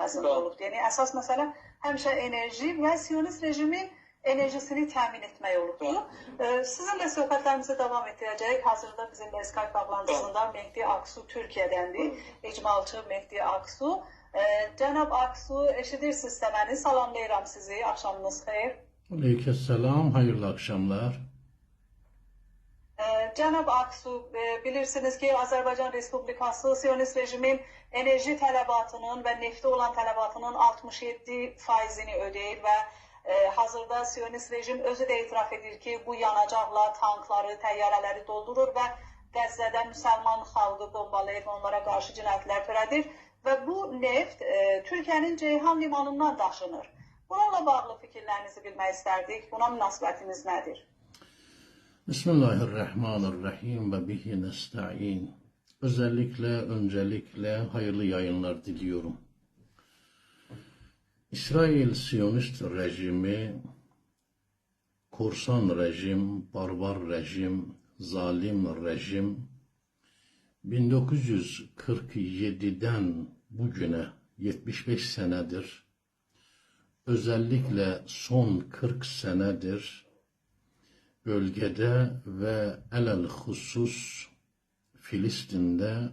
hazırda olub. Yəni əsas məsələ həmişə enerji və Siyonist rejimin enerjisini təmin etmək olubdur. Sizinlə söhbətlərimizi davam etdirəcəyik. Hazırda bizimlə Skype bağlantısında Mehdi Aksu Türkiyədəndir. İcmalçı Mehdi Aksu. Cənab Aksu, eşidirsiniz məni. Salamlayıram sizi. Axşamınız xeyir. Aleykümselam, hayırlı akşamlar. Cənab Aksu, bilirsiniz ki, Azərbaycan Respublikası Siyonist rejimin enerji tələbatının və nefti olan tələbatının 67%-ni ödəyir və hazırda Siyonist rejim özü də etiraf edir ki, bu yanacaqla tankları, təyyarələri doldurur və Qəzzədə müsəlman xalqı bombalayır, onlara qarşı cinayətlər törədir və bu neft Türkiyənin Ceyhan limanından daşınır. Bununla bağlı fikirlərinizi bilmək istərdik. Buna münasibətiniz nədir? Bismillahirrahmanirrahim ve bihi nesta'in. Öncelikle hayırlı yayınlar diliyorum. İsrail Siyonist rejimi, korsan rejim, barbar rejim, zalim rejim 1947'den bugüne 75 senedir, özellikle son 40 senedir bölgede ve elel husus Filistin'de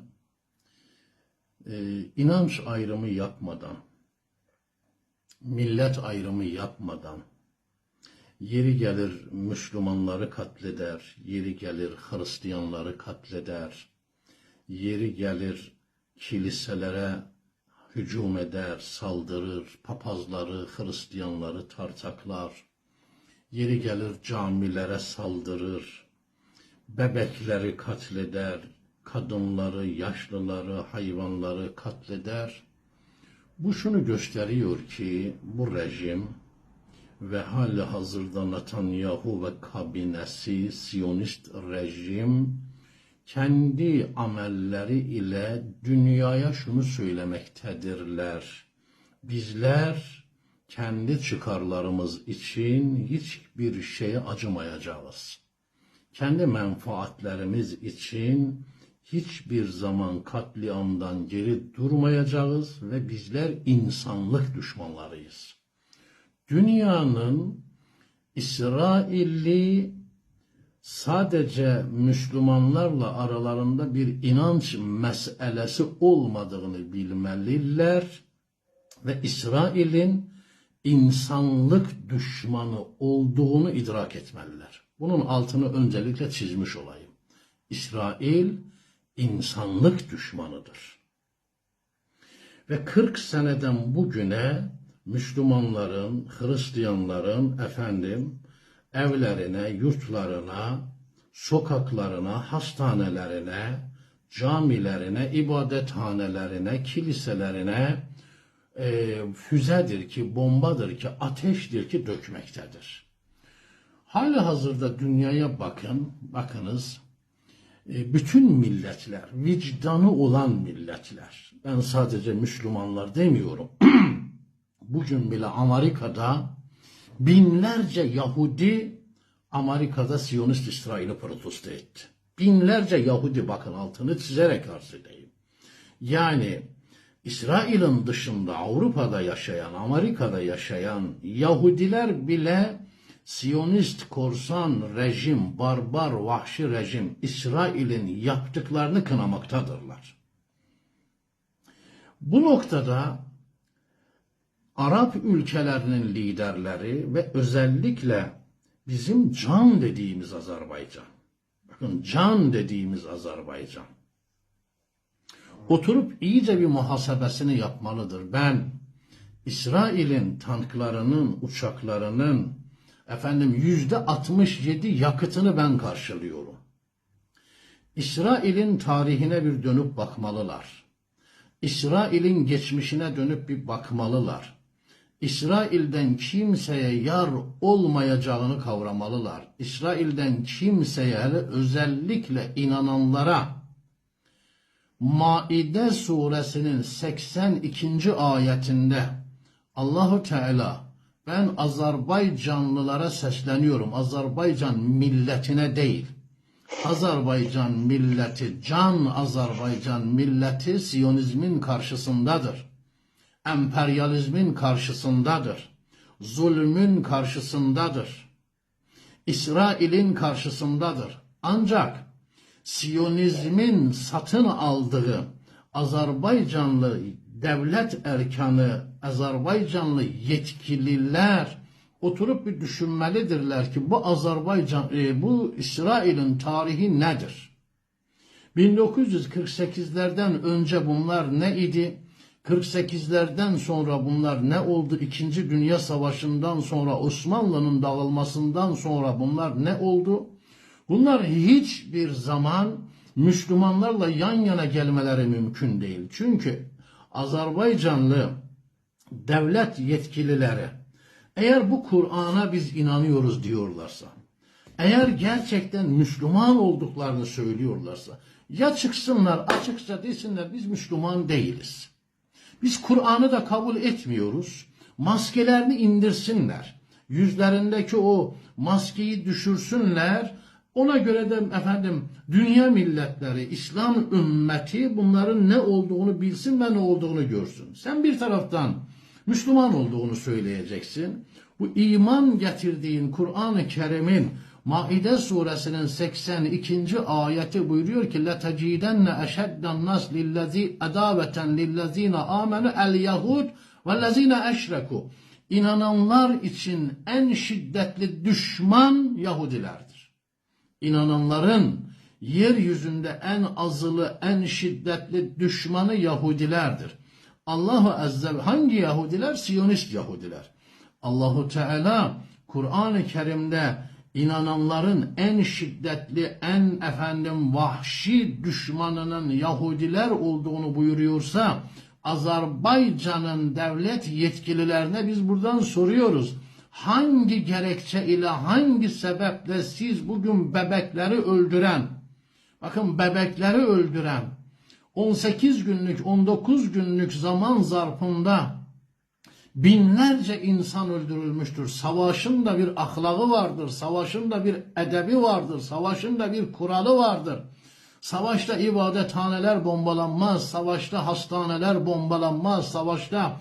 inanç ayrımı yapmadan, millet ayrımı yapmadan, yeri gelir Müslümanları katleder, yeri gelir Hristiyanları katleder, yeri gelir kiliselere hücum eder, saldırır, papazları, Hristiyanları tartaklar, yeri gelir camilere saldırır, bebekleri katleder, kadınları, yaşlıları, hayvanları katleder. Bu şunu gösteriyor ki bu rejim ve hali hazırda Netanyahu ve kabinesi Siyonist rejim kendi amelleri ile dünyaya şunu söylemektedirler. Bizler kendi çıkarlarımız için hiçbir şeye acımayacağız. Kendi menfaatlerimiz için hiçbir zaman katliamdan geri durmayacağız ve bizler insanlık düşmanlarıyız. Dünyanın İsrailli sadece Müslümanlarla aralarında bir inanç meselesi olmadığını bilmeliler ve İsrail'in insanlık düşmanı olduğunu idrak etmeliler. Bunun altını öncelikle çizmiş olayım. İsrail insanlık düşmanıdır. Ve 40 seneden bugüne Müslümanların, Hristiyanların evlerine, yurtlarına, sokaklarına, hastanelerine, camilerine, ibadethanelerine, kiliselerine füzedir ki, bombadır ki, ateştir ki dökmektedir. Halihazırda dünyaya bakınız, bütün milletler, vicdanı olan milletler, ben sadece Müslümanlar demiyorum, bugün bile Amerika'da binlerce Yahudi Amerika'da Siyonist İsrail'i protesto etti. Binlerce Yahudi, bakın altını çizerek arz edeyim. Yani İsrail'in dışında Avrupa'da yaşayan, Amerika'da yaşayan Yahudiler bile Siyonist korsan rejim, barbar, vahşi rejim İsrail'in yaptıklarını kınamaktadırlar. Bu noktada Arap ülkelerinin liderleri ve özellikle bizim can dediğimiz Azerbaycan, bakın can dediğimiz Azerbaycan, oturup iyice bir muhasebesini yapmalıdır. Ben İsrail'in tanklarının, uçaklarının %67 yakıtını ben karşılıyorum. İsrail'in tarihine bir dönüp bakmalılar. İsrail'in geçmişine dönüp bir bakmalılar. İsrail'den kimseye yar olmayacağını kavramalılar. İsrail'den kimseye, hele özellikle inananlara, Maide suresinin 82. ayetinde Allahu Teala, ben Azerbaycanlılara sesleniyorum, Azerbaycan milletine değil, Azerbaycan milleti, can Azerbaycan milleti Siyonizmin karşısındadır. emperyalizmin karşısındadır. Zulmün karşısındadır. İsrail'in karşısındadır. Ancak Siyonizmin satın aldığı Azerbaycanlı devlet erkanı, Azerbaycanlı yetkililer oturup bir düşünmelidirler ki bu İsrail'in tarihi nedir? 1948'lerden önce bunlar ne idi? 48'lerden sonra bunlar ne oldu? İkinci Dünya Savaşı'ndan sonra, Osmanlı'nın dağılmasından sonra bunlar ne oldu? Bunlar hiçbir zaman Müslümanlarla yan yana gelmeleri mümkün değil. Çünkü Azerbaycanlı devlet yetkilileri eğer bu Kur'an'a biz inanıyoruz diyorlarsa, eğer gerçekten Müslüman olduklarını söylüyorlarsa, ya çıksınlar açıkça desinler biz Müslüman değiliz. Biz Kur'an'ı da kabul etmiyoruz. Maskelerini indirsinler. Yüzlerindeki o maskeyi düşürsünler. Ona göre de efendim dünya milletleri, İslam ümmeti bunların ne olduğunu bilsin ve ne olduğunu görsün. Sen bir taraftan Müslüman olduğunu söyleyeceksin. Bu iman getirdiğin Kur'an-ı Kerim'in Maide suresinin 82. ayeti buyuruyor ki لَتَجِيدَنَّ اَشَدَّ النَّاسِ اَدَابَةً لِلَّذ۪ينَ آمَنُوا الْيَهُودِ وَالَّذ۪ينَ اَشْرَكُوا. İnananlar için en şiddetli düşman Yahudilerdir. İnananların yeryüzünde en azılı, en şiddetli düşmanı Yahudilerdir. Allahu Azze hangi Yahudiler? Siyonist Yahudiler. Allahu Teala Kur'an-ı Kerim'de inananların en şiddetli, en vahşi düşmanının Yahudiler olduğunu buyuruyorsa, Azerbaycan'ın devlet yetkililerine biz buradan soruyoruz. Hangi gerekçe ile, hangi sebeple siz bugün bebekleri öldüren, bakın bebekleri öldüren, 18 günlük, 19 günlük zaman zarfında binlerce insan öldürülmüştür. Savaşın da bir ahlakı vardır. Savaşın da bir edebi vardır. Savaşın da bir kuralı vardır. Savaşta ibadethaneler bombalanmaz. Savaşta hastaneler bombalanmaz. Savaşta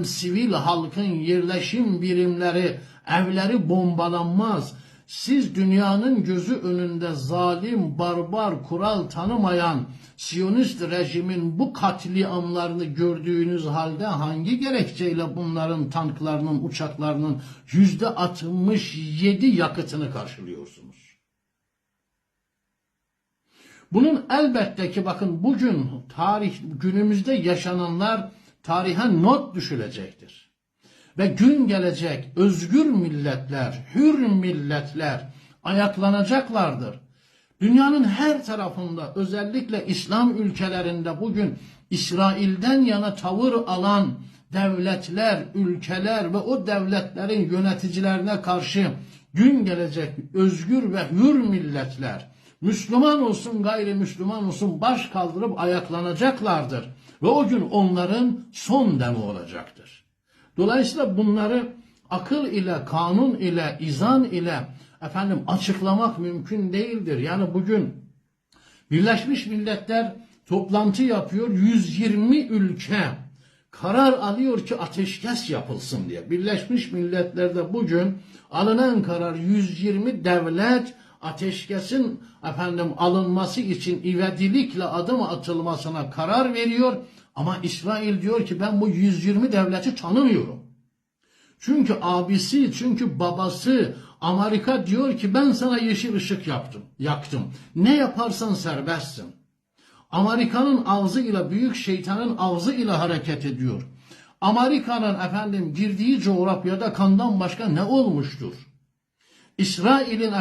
sivil halkın yerleşim birimleri, evleri bombalanmaz. Siz dünyanın gözü önünde zalim, barbar, kural tanımayan Siyonist rejimin bu katliamlarını gördüğünüz halde hangi gerekçeyle bunların tanklarının, uçaklarının %67 yakıtını karşılıyorsunuz? Bunun elbette ki bakın bugün günümüzde yaşananlar tarihe not düşülecektir. Ve gün gelecek özgür milletler, hür milletler ayaklanacaklardır. Dünyanın her tarafında özellikle İslam ülkelerinde bugün İsrail'den yana tavır alan devletler, ülkeler ve o devletlerin yöneticilerine karşı gün gelecek özgür ve hür milletler, Müslüman olsun gayrimüslim olsun baş kaldırıp ayaklanacaklardır. Ve o gün onların son demi olacaktır. Dolayısıyla bunları akıl ile, kanun ile, izan ile açıklamak mümkün değildir. Yani bugün Birleşmiş Milletler toplantı yapıyor. 120 ülke karar alıyor ki ateşkes yapılsın diye. Birleşmiş Milletler'de bugün alınan karar 120 devlet ateşkesin alınması için ivedilikle adım atılmasına karar veriyor. Ama İsrail diyor ki ben bu 120 devleti tanımıyorum. Çünkü abisi, çünkü babası Amerika diyor ki ben sana yeşil ışık yaktım. Ne yaparsan serbestsin. Amerika'nın ağzıyla, büyük şeytanın ağzıyla hareket ediyor. Amerika'nın girdiği coğrafyada kandan başka ne olmuştur? İsrail'in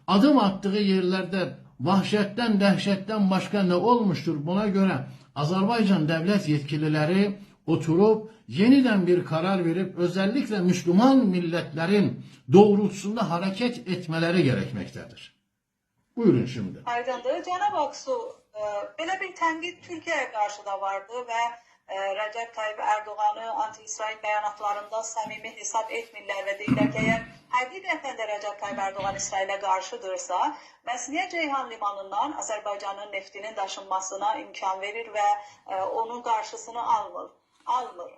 adım attığı yerlerde vahşetten, dehşetten başka ne olmuştur? Buna göre Azerbaycan devlet yetkilileri oturup yeniden bir karar verip özellikle Müslüman milletlerin doğrultusunda hareket etmeleri gerekmektedir. Buyurun şimdi. Aydındır. Cenab-ı Aksu, belə bir tənqid Türkiyəyə qarşı da vardı və Recep Tayyip Erdoğan'ı anti-İsrail beyanatlarında səmimi hesab etmirlər və deyirlər ki, əgər həqiqətən də Recep Tayyip Erdoğan İsrailə qarşıdırsa, Məsniyə Ceyhan limanından Azərbaycanın neftinin daşınmasına imkan verir və onun qarşısını almır. almır.